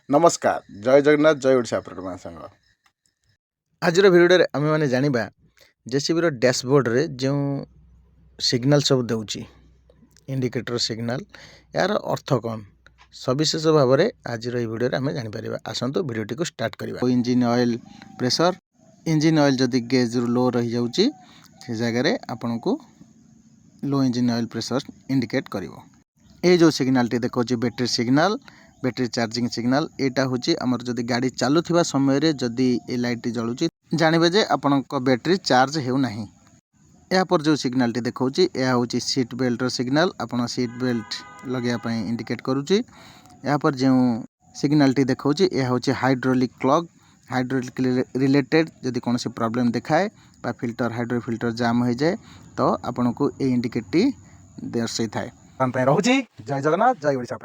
नमस्कार जय जगन्नाथ जय ओडिशा प्रोग्राम संग आज भिडियो आम मैंने जाना जेसीबी डैशबोर्ड रे जो सिग्नल सब दूची इंडिकेटर सिग्नल यार अर्थ कौन सविशेष भाव में आज भिडियो आम जापर आसतु भिडियोटी को स्टार्ट करवा। Engine oil pressure engine oil जदि गेज लो रही जाऊँगी से जगह आपन को लो इंजिन ऑयल प्रेशर इंडिकेट करिवो। ये जो सिग्नल टी देखो battery signal battery charging signal यहाँ हूँ आमर जदि गाड़ी चलुवा समय जदि ये लाइट जलुची जानवे जे आपण बैटरी चार्ज होना। या पर जो सिग्नल टी देखो यह हूँ सीट बेल्ट सिग्नल आपन सीट बेल्ट लगाई इंडिकेट करुच्ची। या पर जो सिग्नल टी देखो यह हूँ हाइड्रोलिक क्लग हाइड्रोलिक रिलेटेड जदि कौन सी प्रॉब्लम देखाए बा फिल्टर हाइड्रो फिल्टर जाम हो जाए तो आपन को ये इंडिकेट टी दर्शाई थाए। जय जगन्नाथ जय ओडिशा।